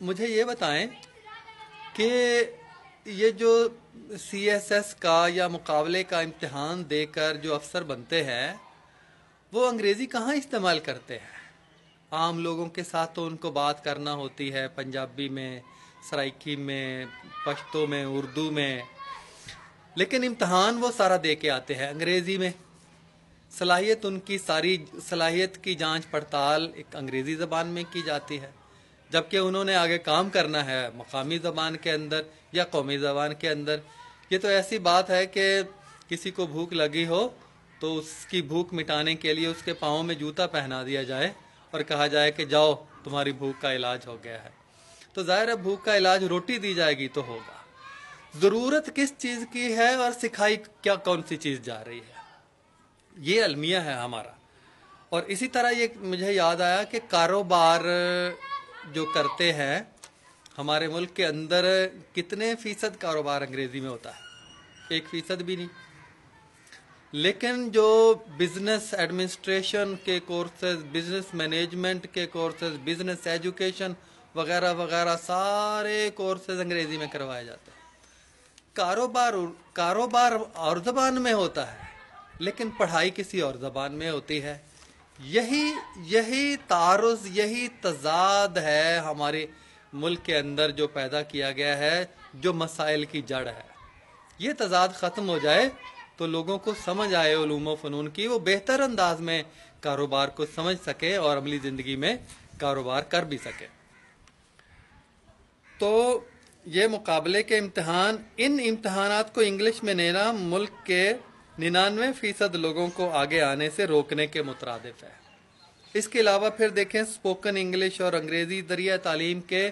مجھے یہ بتائیں کہ یہ جو CSS کا یا مقابلے کا امتحان دے کر جو افسر بنتے ہیں وہ انگریزی کہاں استعمال کرتے ہیں؟ عام لوگوں کے ساتھ تو ان کو بات کرنا ہوتی ہے پنجابی میں، سرائکی میں، پشتو میں، اردو میں، لیکن امتحان وہ سارا دے کے آتے ہیں انگریزی میں۔ صلاحیت ان کی ساری صلاحیت کی جانچ پڑتال ایک انگریزی زبان میں کی جاتی ہے، جبکہ انہوں نے آگے کام کرنا ہے مقامی زبان کے اندر یا قومی زبان کے اندر۔ یہ تو ایسی بات ہے کہ کسی کو بھوک لگی ہو تو اس کی بھوک مٹانے کے لیے اس کے پاؤں میں جوتا پہنا دیا جائے اور کہا جائے کہ جاؤ تمہاری بھوک کا علاج ہو گیا ہے، تو ظاہر ہے بھوک کا علاج روٹی دی جائے گی تو ہوگا۔ ضرورت کس چیز کی ہے اور سکھائی کیا کون سی چیز جا رہی ہے، یہ المیہ ہے ہمارا۔ اور اسی طرح یہ مجھے یاد آیا کہ کاروبار جو کرتے ہیں ہمارے ملک کے اندر کتنے فیصد کاروبار انگریزی میں ہوتا ہے؟ 1% بھی نہیں۔ لیکن جو بزنس ایڈمنسٹریشن کے کورسز، بزنس مینجمنٹ کے کورسز، بزنس ایجوکیشن وغیرہ وغیرہ سارے کورسز انگریزی میں کروائے جاتے ہیں۔ کاروبار اور زبان میں ہوتا ہے لیکن پڑھائی کسی اور زبان میں ہوتی ہے۔ یہی تعارض، یہی تضاد ہے ہمارے ملک کے اندر جو پیدا کیا گیا ہے، جو مسائل کی جڑ ہے۔ یہ تضاد ختم ہو جائے تو لوگوں کو سمجھ آئے علوم و فنون کی، وہ بہتر انداز میں کاروبار کو سمجھ سکے اور عملی زندگی میں کاروبار کر بھی سکے۔ تو یہ مقابلے کے امتحان، ان امتحانات کو انگلش میں لینا ملک کے 99% لوگوں کو آگے آنے سے روکنے کے مترادف ہے۔ اس کے علاوہ پھر دیکھیں اسپوکن انگلش اور انگریزی ذریعہ تعلیم کے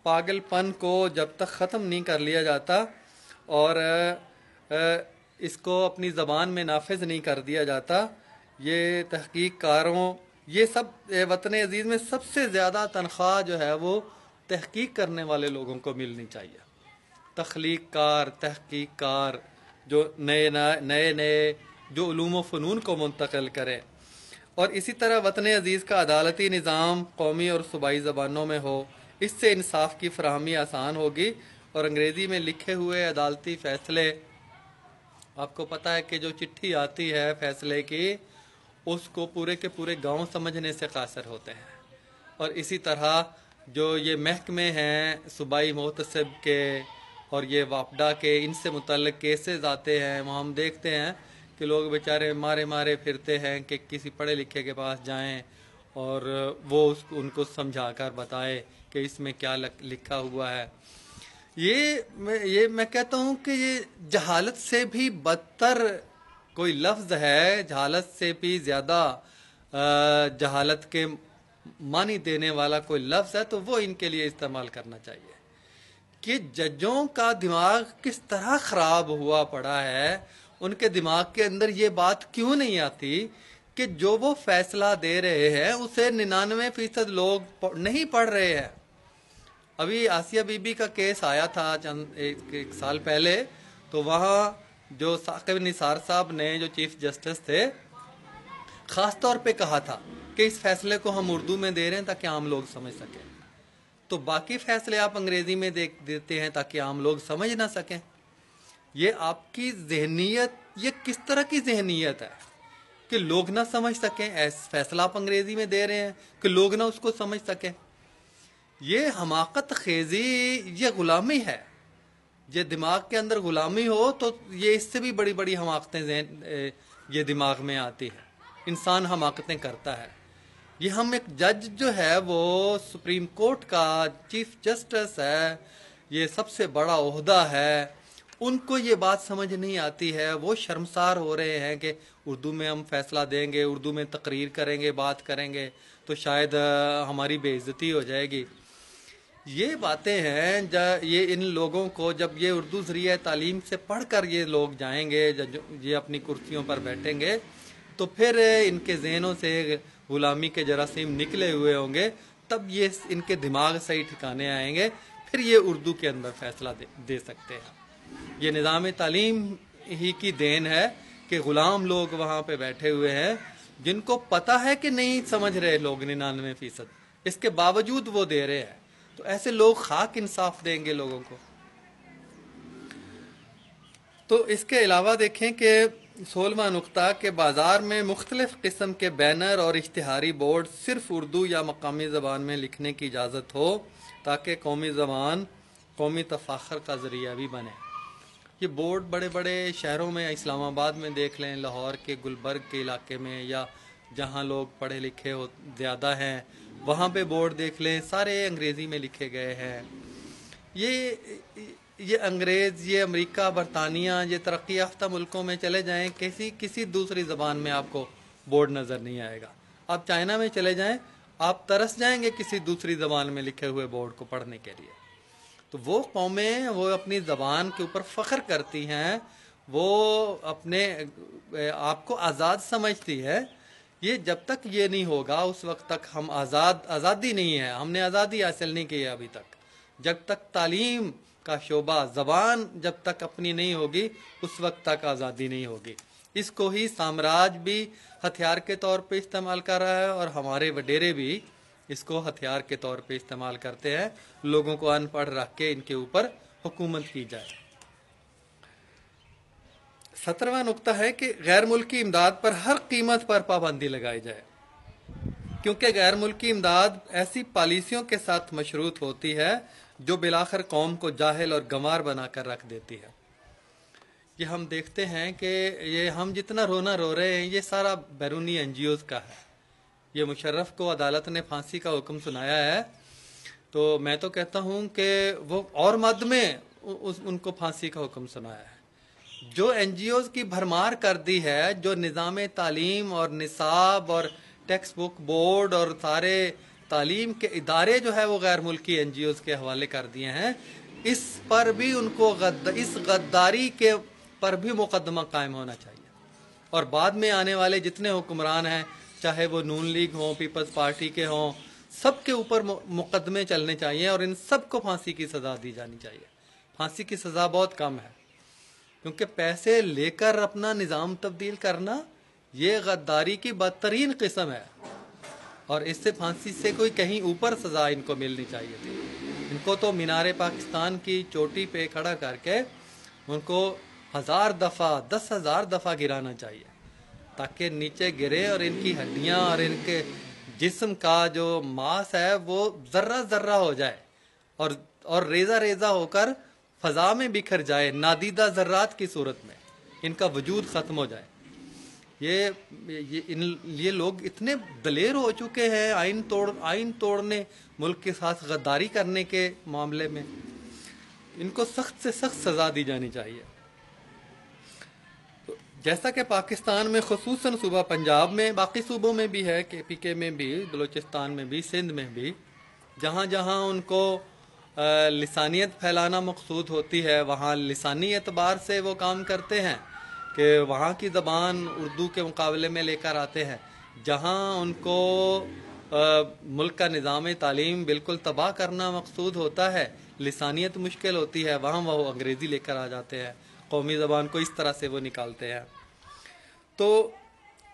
پاگل پن کو جب تک ختم نہیں کر لیا جاتا اور اس کو اپنی زبان میں نافذ نہیں کر دیا جاتا، یہ تحقیق کاروں، یہ سب وطن عزیز میں سب سے زیادہ تنخواہ جو ہے وہ تحقیق کرنے والے لوگوں کو ملنی چاہیے۔ تخلیق کار، تحقیق کار جو نئے جو علوم و فنون کو منتقل کرے۔ اور اسی طرح وطن عزیز کا عدالتی نظام قومی اور صوبائی زبانوں میں ہو، اس سے انصاف کی فراہمی آسان ہوگی اور انگریزی میں لکھے ہوئے عدالتی فیصلے، آپ کو پتہ ہے کہ جو چٹھی آتی ہے فیصلے کی، اس کو پورے کے پورے گاؤں سمجھنے سے قاصر ہوتے ہیں۔ اور اسی طرح جو یہ محکمے ہیں صوبائی محتسب کے اور یہ واپڈا کے، ان سے متعلق کیسز آتے ہیں، وہاں ہم دیکھتے ہیں کہ لوگ بیچارے مارے پھرتے ہیں کہ کسی پڑھے لکھے کے پاس جائیں اور وہ ان کو سمجھا کر بتائے کہ اس میں کیا لکھا ہوا ہے۔ یہ میں کہتا ہوں کہ یہ جہالت سے بھی بدتر کوئی لفظ ہے، جہالت سے بھی زیادہ جہالت کے معنی دینے والا کوئی لفظ ہے تو وہ ان کے لیے استعمال کرنا چاہیے کہ ججوں کا دماغ کس طرح خراب ہوا پڑا ہے، ان کے دماغ کے اندر یہ بات کیوں نہیں آتی کہ جو وہ فیصلہ دے رہے ہیں اسے 99% لوگ نہیں پڑھ رہے ہیں۔ ابھی آسیہ بی بی کا کیس آیا تھا ایک سال پہلے، تو وہاں جو ثاقب نثار صاحب نے جو چیف جسٹس تھے خاص طور پہ کہا تھا کہ اس فیصلے کو ہم اردو میں دے رہے ہیں تاکہ عام لوگ سمجھ سکیں، تو باقی فیصلے آپ انگریزی میں دیتے ہیں تاکہ عام لوگ سمجھ نہ سکیں۔ یہ آپ کی ذہنیت، یہ کس طرح کی ذہنیت ہے کہ لوگ نہ سمجھ سکیں؟ فیصلہ آپ انگریزی میں دے رہے ہیں کہ لوگ نہ اس کو سمجھ سکیں۔ یہ حماقت خیزی، یہ غلامی ہے۔ یہ دماغ کے اندر غلامی ہو تو یہ اس سے بھی بڑی بڑی حماقتیں یہ دماغ میں آتی ہے، انسان حماقتیں کرتا ہے۔ یہ ہم ایک جج جو ہے وہ سپریم کورٹ کا چیف جسٹس ہے، یہ سب سے بڑا عہدہ ہے، ان کو یہ بات سمجھ نہیں آتی ہے، وہ شرمسار ہو رہے ہیں کہ اردو میں ہم فیصلہ دیں گے، اردو میں تقریر کریں گے، بات کریں گے تو شاید ہماری بے عزتی ہو جائے گی۔ یہ باتیں ہیں، یہ ان لوگوں کو جب یہ اردو ذریعہ تعلیم سے پڑھ کر یہ لوگ جائیں گے، یہ اپنی کرسیوں پر بیٹھیں گے تو پھر ان کے ذہنوں سے غلامی کے جراثیم نکلے ہوئے ہوں گے، تب یہ ان کے دماغ صحیح ٹھکانے آئیں گے، پھر یہ اردو کے اندر فیصلہ دے سکتے ہیں۔ یہ نظام تعلیم ہی کی دین ہے کہ غلام لوگ وہاں پہ بیٹھے ہوئے ہیں جن کو پتہ ہے کہ نہیں سمجھ رہے لوگ 99%، اس کے باوجود وہ دے رہے ہیں تو ایسے لوگ خاک انصاف دیں گے لوگوں کو؟ تو اس کے علاوہ دیکھیں کہ 16واں نقطہ کہ بازار میں مختلف قسم کے بینر اور اشتہاری بورڈ صرف اردو یا مقامی زبان میں لکھنے کی اجازت ہو تاکہ قومی زبان قومی تفاخر کا ذریعہ بھی بنے۔ یہ بورڈ بڑے بڑے شہروں میں، اسلام آباد میں دیکھ لیں، لاہور کے گلبرگ کے علاقے میں، یا جہاں لوگ پڑھے لکھے زیادہ ہیں وہاں پہ بورڈ دیکھ لیں، سارے انگریزی میں لکھے گئے ہیں۔ یہ انگریز، یہ امریکہ، برطانیہ، یہ ترقی یافتہ ملکوں میں چلے جائیں، کسی دوسری زبان میں آپ کو بورڈ نظر نہیں آئے گا۔ آپ چائنا میں چلے جائیں، آپ ترس جائیں گے کسی دوسری زبان میں لکھے ہوئے بورڈ کو پڑھنے کے لیے۔ تو وہ قومیں وہ اپنی زبان کے اوپر فخر کرتی ہیں، وہ اپنے آپ کو آزاد سمجھتی ہے۔ یہ جب تک یہ نہیں ہوگا اس وقت تک ہم آزادی نہیں ہے، ہم نے آزادی حاصل نہیں کی ہے ابھی تک۔ جب تک تعلیم کا شعبہ، زبان جب تک اپنی نہیں ہوگی اس وقت تک آزادی نہیں ہوگی۔ اس کو ہی سامراج بھی ہتھیار کے طور پہ استعمال کر رہا ہے، اور ہمارے وڈیرے بھی اس کو ہتھیار کے طور پہ استعمال کرتے ہیں، لوگوں کو ان پڑھ رکھ کے ان کے اوپر حکومت کی جائے۔ 17واں نقطہ ہے کہ غیر ملکی امداد پر ہر قیمت پر پابندی لگائی جائے، کیونکہ غیر ملکی امداد ایسی پالیسیوں کے ساتھ مشروط ہوتی ہے جو بالآخر قوم کو جاہل اور گنوار بنا کر رکھ دیتی ہے۔ یہ ہم دیکھتے ہیں کہ یہ ہم جتنا رونا رو رہے ہیں یہ سارا بیرونی این جی اوز کا ہے۔ یہ مشرف کو عدالت نے پھانسی کا حکم سنایا ہے، تو میں تو کہتا ہوں کہ وہ اور مد میں ان کو پھانسی کا حکم سنایا ہے۔ جو این جی اوز کی بھرمار کر دی ہے، جو نظام تعلیم اور نصاب اور ٹیکسٹ بک بورڈ اور سارے تعلیم کے ادارے جو ہے وہ غیر ملکی این جی اوز کے حوالے کر دیے ہیں، اس پر بھی ان کو اس غداری کے پر بھی مقدمہ قائم ہونا چاہیے۔ اور بعد میں آنے والے جتنے حکمران ہیں، چاہے وہ نون لیگ ہوں، پیپلز پارٹی کے ہوں، سب کے اوپر مقدمے چلنے چاہیے اور ان سب کو پھانسی کی سزا دی جانی چاہیے۔ پھانسی کی سزا بہت کم ہے، کیونکہ پیسے لے کر اپنا نظام تبدیل کرنا یہ غداری کی بدترین قسم ہے، اور اس سے پھانسی سے کوئی کہیں اوپر سزا ان کو ملنی چاہیے تھی۔ ان کو تو مینار پاکستان کی چوٹی پہ کھڑا کر کے ان کو 1000 دفعہ 10,000 دفعہ گرانا چاہیے، تاکہ نیچے گرے اور ان کی ہڈیاں اور ان کے جسم کا جو ماس ہے وہ ذرہ ذرہ ہو جائے اور ریزہ ریزہ ہو کر فضا میں بکھر جائے، نادیدہ ذرات کی صورت میں ان کا وجود ختم ہو جائے۔ یہ لوگ اتنے دلیر ہو چکے ہیں آئین توڑنے، ملک کے ساتھ غداری کرنے کے معاملے میں، ان کو سخت سے سخت سزا دی جانی چاہیے۔ جیسا کہ پاکستان میں خصوصاً صوبہ پنجاب میں، باقی صوبوں میں بھی ہے، کے پی کے میں بھی، بلوچستان میں بھی، سندھ میں بھی، جہاں جہاں ان کو لسانیت پھیلانا مقصود ہوتی ہے وہاں لسانی اعتبار سے وہ کام کرتے ہیں کہ وہاں کی زبان اردو کے مقابلے میں لے کر آتے ہیں۔ جہاں ان کو ملک کا نظام تعلیم بالکل تباہ کرنا مقصود ہوتا ہے، لسانیت مشکل ہوتی ہے، وہاں وہ انگریزی لے کر آ جاتے ہیں، قومی زبان کو اس طرح سے وہ نکالتے ہیں۔ تو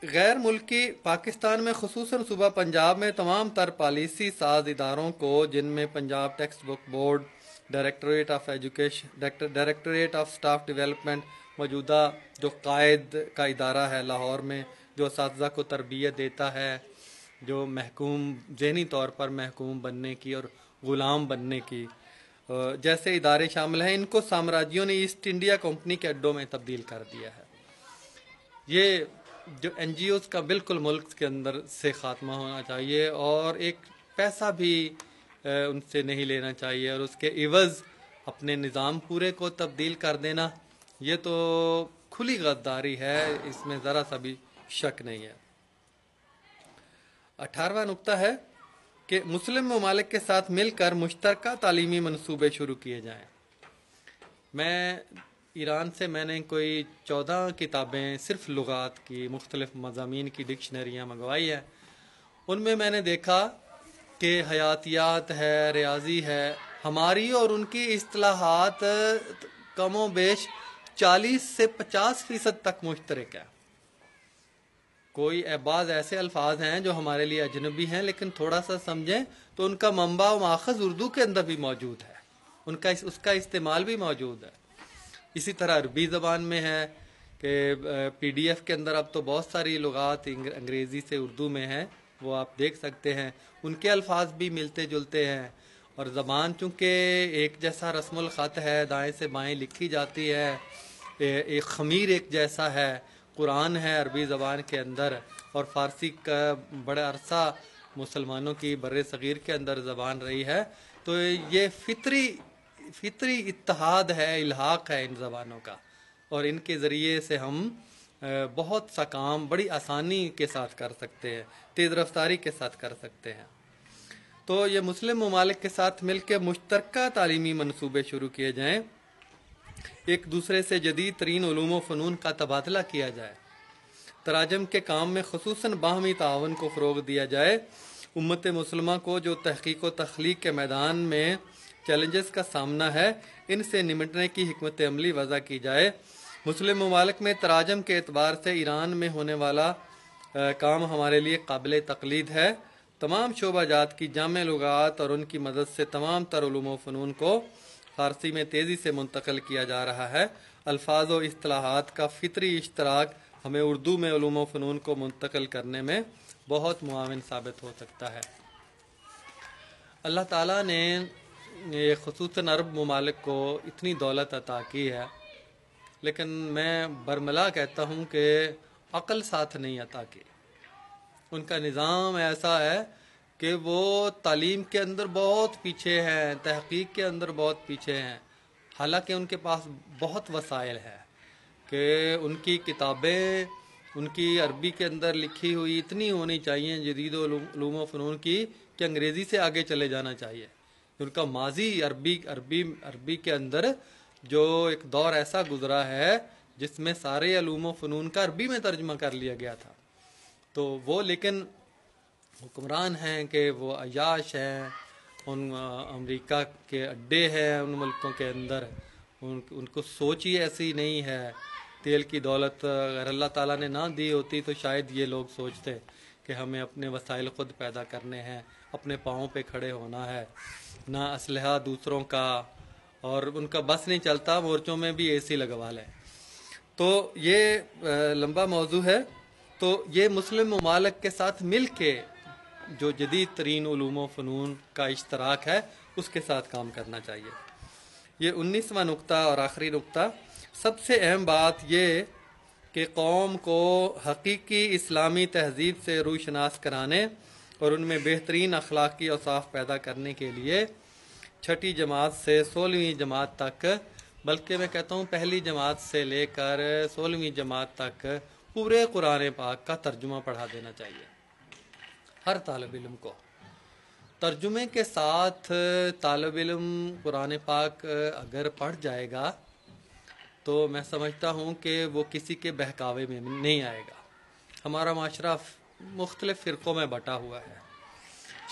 غیر ملکی پاکستان میں خصوصاً صوبہ پنجاب میں تمام تر پالیسی ساز اداروں کو، جن میں Punjab text book board, directorate of education, directorate of staff development, موجودہ جو قائد کا ادارہ ہے لاہور میں، جو اساتذہ کو تربیت دیتا ہے، جو محکوم ذہنی طور پر محکوم بننے کی اور غلام بننے کی جیسے ادارے شامل ہیں، ان کو سامراجیوں نے ایسٹ انڈیا کمپنی کے اڈوں میں تبدیل کر دیا ہے۔ یہ جو این جی اوز کا بالکل ملک کے اندر سے خاتمہ ہونا چاہیے، اور ایک پیسہ بھی ان سے نہیں لینا چاہیے، اور اس کے عوض اپنے نظام پورے کو تبدیل کر دینا، یہ تو کھلی غداری ہے، اس میں ذرا سا بھی شک نہیں ہے۔ 18واں نقطہ ہے کہ مسلم ممالک کے ساتھ مل کر مشترکہ تعلیمی منصوبے شروع کیے جائیں۔ ایران سے میں نے کوئی 14 کتابیں صرف لغات کی، مختلف مضامین کی ڈکشنریاں منگوائی ہیں۔ ان میں میں نے دیکھا کہ حیاتیات ہے، ریاضی ہے، ہماری اور ان کی اصطلاحات کم و بیش 40 سے 50% تک مشترک ہے۔ کوئی بعض ایسے الفاظ ہیں جو ہمارے لیے اجنبی ہیں، لیکن تھوڑا سا سمجھیں تو ان کا منبع و ماخذ اردو کے اندر بھی موجود ہے، اس کا استعمال بھی موجود ہے۔ اسی طرح عربی زبان میں ہے کہ پی ڈی ایف کے اندر اب تو بہت ساری لغات انگریزی سے اردو میں ہیں، وہ آپ دیکھ سکتے ہیں، ان کے الفاظ بھی ملتے جلتے ہیں۔ اور زبان چونکہ ایک جیسا رسم الخط ہے، دائیں سے بائیں لکھی جاتی ہے، ایک خمیر ایک جیسا ہے، قرآن ہے عربی زبان کے اندر، اور فارسی کا بڑا عرصہ مسلمانوں کی بر صغیر کے اندر زبان رہی ہے، تو یہ فطری اتحاد ہے، الحاق ہے ان زبانوں کا، اور ان کے ذریعے سے ہم بہت سا کام بڑی آسانی کے ساتھ کر سکتے ہیں، تیز رفتاری کے ساتھ کر سکتے ہیں۔ تو یہ مسلم ممالک کے ساتھ مل کے مشترکہ تعلیمی منصوبے شروع کیے جائیں، ایک دوسرے سے جدید ترین علوم و فنون کا تبادلہ کیا جائے، تراجم کے کام میں خصوصاً باہمی تعاون کو فروغ دیا جائے، امت مسلمہ کو جو تحقیق و تخلیق کے میدان میں چیلنجز کا سامنا ہے، ان سے نمٹنے کی حکمت عملی وضع کی جائے۔ مسلم ممالک میں تراجم کے اعتبار سے ایران میں ہونے والا کام ہمارے لیے قابل تقلید ہے۔ تمام شعبہ جات کی جامع لغات اور ان کی مدد سے تمام تر علوم و فنون کو فارسی میں تیزی سے منتقل کیا جا رہا ہے۔ الفاظ و اصطلاحات کا فطری اشتراک ہمیں اردو میں علوم و فنون کو منتقل کرنے میں بہت معاون ثابت ہو سکتا ہے۔ اللہ تعالیٰ نے خصوصاً عرب ممالک کو اتنی دولت عطا کی ہے، لیکن میں برملا کہتا ہوں کہ عقل ساتھ نہیں عطا کی۔ ان کا نظام ایسا ہے کہ وہ تعلیم کے اندر بہت پیچھے ہیں، تحقیق کے اندر بہت پیچھے ہیں، حالانکہ ان کے پاس بہت وسائل ہے کہ ان کی کتابیں، ان کی عربی کے اندر لکھی ہوئی اتنی ہونی چاہیے جدید علوم و فنون کی کہ انگریزی سے آگے چلے جانا چاہیے۔ ان کا ماضی عربی کے اندر جو ایک دور ایسا گزرا ہے جس میں سارے علوم و فنون کا عربی میں ترجمہ کر لیا گیا تھا، تو وہ لیکن حکمران ہیں کہ وہ عیاش ہیں، ان امریکہ کے اڈے ہیں ان ملکوں کے اندر، ان کو سوچ ہی ایسی نہیں ہے۔ تیل کی دولت اگر اللہ تعالیٰ نے نہ دی ہوتی تو شاید یہ لوگ سوچتے کہ ہمیں اپنے وسائل خود پیدا کرنے ہیں، اپنے پاؤں پہ کھڑے ہونا ہے، نہ اسلحہ دوسروں کا، اور ان کا بس نہیں چلتا مورچوں میں بھی اے سی لگوا لیں۔ تو یہ لمبا موضوع ہے۔ تو یہ مسلم ممالک کے ساتھ مل کے جو جدید ترین علوم و فنون کا اشتراک ہے اس کے ساتھ کام کرنا چاہیے۔ یہ 19واں نقطہ اور آخری نقطہ، سب سے اہم بات یہ کہ قوم کو حقیقی اسلامی تہذیب سے روشناس کرانے اور ان میں بہترین اخلاقی اوصاف پیدا کرنے کے لیے چھٹی جماعت سے 16ویں جماعت تک، بلکہ میں کہتا ہوں پہلی جماعت سے لے کر 16ویں جماعت تک پورے قرآن پاک کا ترجمہ پڑھا دینا چاہیے ہر طالب علم کو۔ ترجمے کے ساتھ طالب علم قرآن پاک اگر پڑھ جائے گا تو میں سمجھتا ہوں کہ وہ کسی کے بہکاوے میں نہیں آئے گا۔ ہمارا معاشرہ مختلف فرقوں میں بٹا ہوا ہے،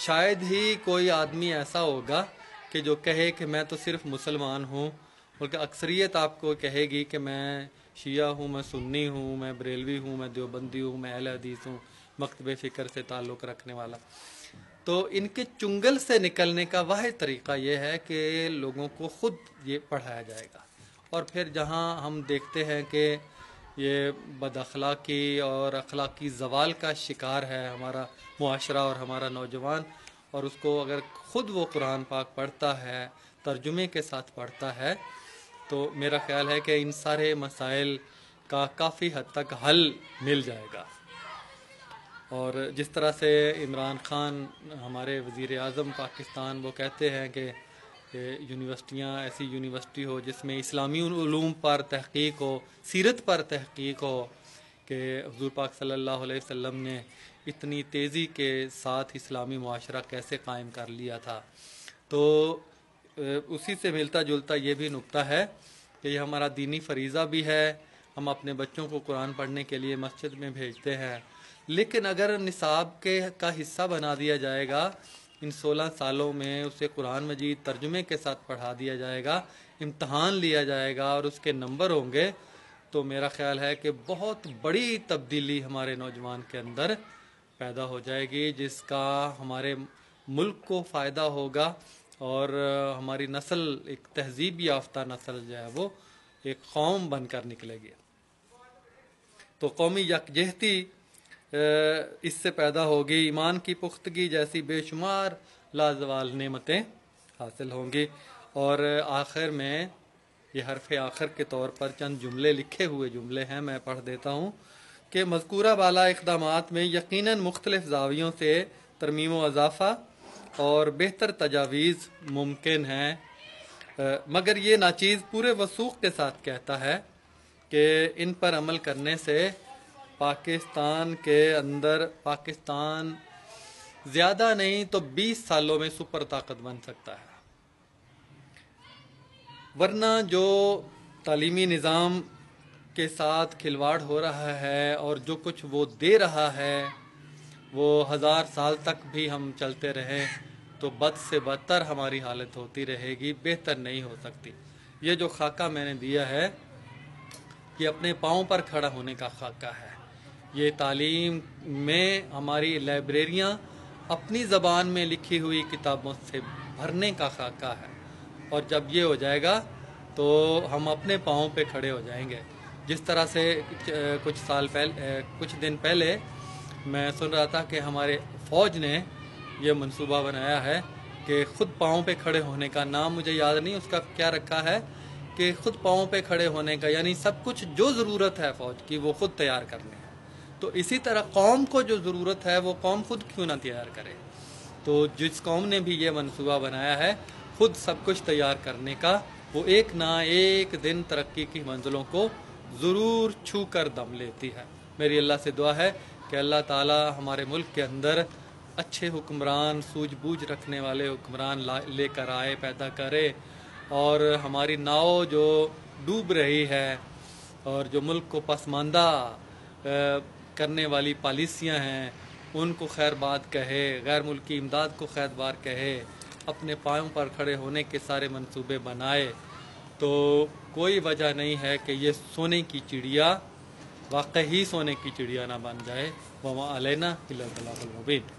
شاید ہی کوئی آدمی ایسا ہوگا کہ جو کہے کہ میں تو صرف مسلمان ہوں، بلکہ اکثریت آپ کو کہے گی کہ میں شیعہ ہوں، میں سنی ہوں، میں بریلوی ہوں، میں دیوبندی ہوں، میں اہل حدیث ہوں، مکتب فکر سے تعلق رکھنے والا۔ تو ان کے چنگل سے نکلنے کا واحد طریقہ یہ ہے کہ لوگوں کو خود یہ پڑھایا جائے گا، اور پھر جہاں ہم دیکھتے ہیں کہ یہ بد اخلاقی اور اخلاقی زوال کا شکار ہے ہمارا معاشرہ اور ہمارا نوجوان، اور اس کو اگر خود وہ قرآن پاک پڑھتا ہے، ترجمے کے ساتھ پڑھتا ہے، تو میرا خیال ہے کہ ان سارے مسائل کا کافی حد تک حل مل جائے گا۔ اور جس طرح سے عمران خان ہمارے وزیر اعظم پاکستان وہ کہتے ہیں کہ یونیورسٹیاں ایسی یونیورسٹی ہو جس میں اسلامی علوم پر تحقیق ہو، سیرت پر تحقیق ہو، کہ حضور پاک صلی اللہ علیہ وسلم نے اتنی تیزی کے ساتھ اسلامی معاشرہ کیسے قائم کر لیا تھا۔ تو اسی سے ملتا جلتا یہ بھی نقطہ ہے کہ یہ ہمارا دینی فریضہ بھی ہے، ہم اپنے بچوں کو قرآن پڑھنے کے لیے مسجد میں بھیجتے ہیں، لیکن اگر نصاب کا حصہ بنا دیا جائے گا، ان 16 سالوں میں اسے قرآن مجید ترجمے کے ساتھ پڑھا دیا جائے گا، امتحان لیا جائے گا اور اس کے نمبر ہوں گے، تو میرا خیال ہے کہ بہت بڑی تبدیلی ہمارے نوجوان کے اندر پیدا ہو جائے گی، جس کا ہمارے ملک کو فائدہ ہوگا اور ہماری نسل ایک تہذیب یافتہ نسل جو ہے وہ ایک قوم بن کر نکلے گی۔ تو قومی یکجہتی اس سے پیدا ہوگی، ایمان کی پختگی جیسی بے شمار لازوال نعمتیں حاصل ہوں گی۔ اور آخر میں یہ حرف آخر کے طور پر چند جملے لکھے ہوئے جملے ہیں، میں پڑھ دیتا ہوں کہ مذکورہ بالا اقدامات میں یقیناً مختلف زاویوں سے ترمیم و اضافہ اور بہتر تجاویز ممکن ہیں، مگر یہ ناچیز پورے وثوق کے ساتھ کہتا ہے کہ ان پر عمل کرنے سے پاکستان کے اندر پاکستان زیادہ نہیں تو 20 سالوں میں سپر طاقت بن سکتا ہے، ورنہ جو تعلیمی نظام کے ساتھ کھلواڑ ہو رہا ہے اور جو کچھ وہ دے رہا ہے وہ 1000 سال تک بھی ہم چلتے رہیں تو بد سے بدتر ہماری حالت ہوتی رہے گی، بہتر نہیں ہو سکتی۔ یہ جو خاکہ میں نے دیا ہے یہ اپنے پاؤں پر کھڑا ہونے کا خاکہ ہے، یہ تعلیم میں ہماری لائبریریاں اپنی زبان میں لکھی ہوئی کتابوں سے بھرنے کا خاکہ ہے، اور جب یہ ہو جائے گا تو ہم اپنے پاؤں پہ کھڑے ہو جائیں گے۔ جس طرح سے کچھ دن پہلے میں سن رہا تھا کہ ہمارے فوج نے یہ منصوبہ بنایا ہے کہ خود پاؤں پہ کھڑے ہونے کا، نام مجھے یاد نہیں اس کا کیا رکھا ہے، کہ خود پاؤں پہ کھڑے ہونے کا، یعنی سب کچھ جو ضرورت ہے فوج کی وہ خود تیار کرنے ہے۔ تو اسی طرح قوم کو جو ضرورت ہے وہ قوم خود کیوں نہ تیار کرے؟ تو جس قوم نے بھی یہ منصوبہ بنایا ہے خود سب کچھ تیار کرنے کا، وہ ایک نہ ایک دن ترقی کی منزلوں کو ضرور چھو کر دم لیتی ہے۔ میری اللہ سے دعا ہے کہ اللہ تعالی ہمارے ملک کے اندر اچھے حکمران، سوجھ بوجھ رکھنے والے حکمران لے کر آئے، پیدا کرے، اور ہماری ناؤ جو ڈوب رہی ہے اور جو ملک کو پسماندہ کرنے والی پالیسیاں ہیں ان کو خیر بات کہے، غیر ملکی امداد کو خیر بات کہے، اپنے پاؤں پر کھڑے ہونے کے سارے منصوبے بنائے، تو کوئی وجہ نہیں ہے کہ یہ سونے کی چڑیا واقعی سونے کی چڑیا نہ بن جائے۔ وما علینا الا البلاغ المبین۔